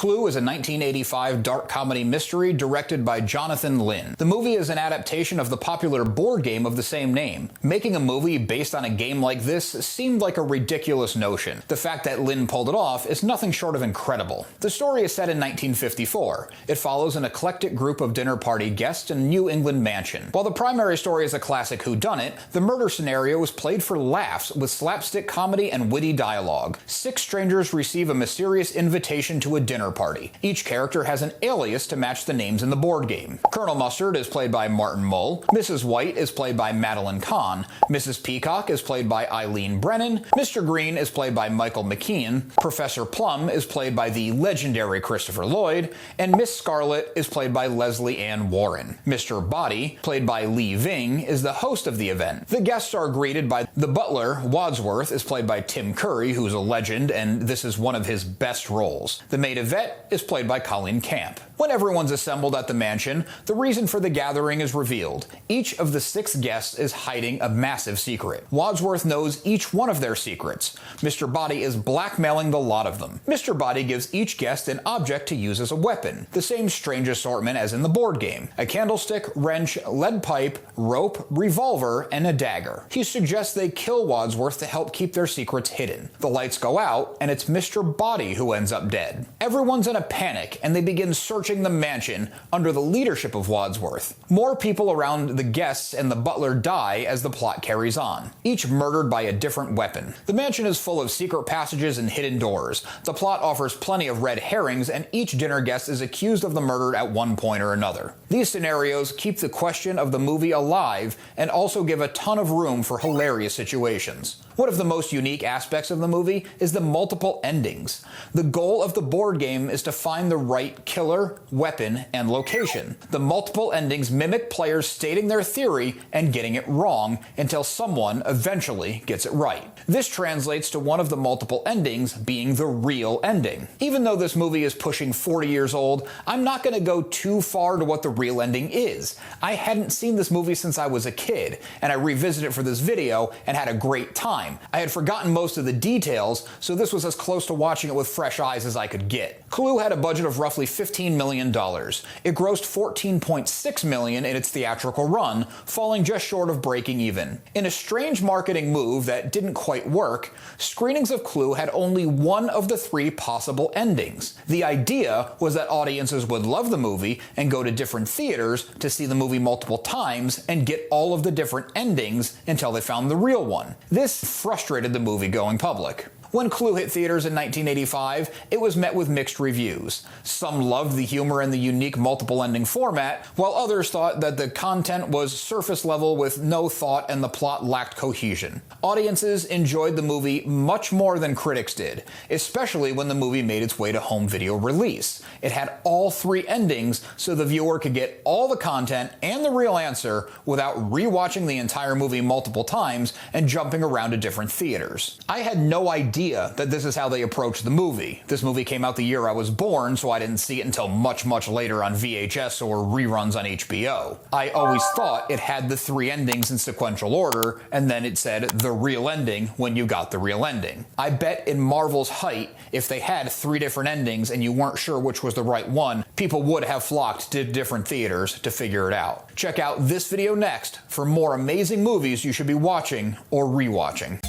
Clue is a 1985 dark comedy mystery directed by Jonathan Lynn. The movie is an adaptation of the popular board game of the same name. Making a movie based on a game like this seemed like a ridiculous notion. The fact that Lynn pulled it off is nothing short of incredible. The story is set in 1954. It follows an eclectic group of dinner party guests in a New England mansion. While the primary story is a classic whodunit, the murder scenario is played for laughs with slapstick comedy and witty dialogue. 6 strangers receive a mysterious invitation to a dinner party. Each character has an alias to match the names in the board game. Colonel Mustard is played by Martin Mull, Mrs. White is played by Madeline Kahn, Mrs. Peacock is played by Eileen Brennan, Mr. Green is played by Michael McKean, Professor Plum is played by the legendary Christopher Lloyd, and Miss Scarlet is played by Leslie Ann Warren. Mr. Body, played by Lee Ving, is the host of the event. The guests are greeted by the butler. Wadsworth is played by Tim Curry, who's a legend, and this is one of his best roles. The maid Yvette is played by Colleen Camp. When everyone's assembled at the mansion, the reason for the gathering is revealed. Each of the 6 guests is hiding a massive secret. Wadsworth knows each one of their secrets. Mr. Body is blackmailing the lot of them. Mr. Body gives each guest an object to use as a weapon, the same strange assortment as in the board game: a candlestick, wrench, lead pipe, rope, revolver, and a dagger. He suggests they kill Wadsworth to help keep their secrets hidden. The lights go out, and it's Mr. Body who ends up dead. Everyone's in a panic, and they begin searching the mansion under the leadership of Wadsworth. More people around the guests and the butler die as the plot carries on, each murdered by a different weapon. The mansion is full of secret passages and hidden doors. The plot offers plenty of red herrings, and each dinner guest is accused of the murder at one point or another. These scenarios keep the question of the movie alive and also give a ton of room for hilarious situations. One of the most unique aspects of the movie is the multiple endings. The goal of the board game is to find the right killer, weapon, and location. The multiple endings mimic players stating their theory and getting it wrong until someone eventually gets it right. This translates to one of the multiple endings being the real ending. Even though this movie is pushing 40 years old, I'm not going to go too far to what the real ending is. I hadn't seen this movie since I was a kid, and I revisited it for this video and had a great time. I had forgotten most of the details, so this was as close to watching it with fresh eyes as I could get. Clue had a budget of roughly $15 million. It grossed $14.6 million in its theatrical run, falling just short of breaking even. In a strange marketing move that didn't quite work, screenings of Clue had only one of the 3 possible endings. The idea was that audiences would love the movie and go to different theaters to see the movie multiple times and get all of the different endings until they found the real one. This frustrated the movie-going public. When Clue hit theaters in 1985, it was met with mixed reviews. Some loved the humor and the unique multiple-ending format, while others thought that the content was surface level with no thought and the plot lacked cohesion. Audiences enjoyed the movie much more than critics did, especially when the movie made its way to home video release. It had all 3 endings, so the viewer could get all the content and the real answer without rewatching the entire movie multiple times and jumping around to different theaters. I had no idea that this is how they approached the movie. This movie came out the year I was born, so I didn't see it until much later on VHS or reruns on HBO. I always thought it had the 3 endings in sequential order, and then it said the real ending when you got the real ending. I bet in Marvel's height, if they had 3 different endings and you weren't sure which was the right one, people would have flocked to different theaters to figure it out. Check out this video next for more amazing movies you should be watching or rewatching.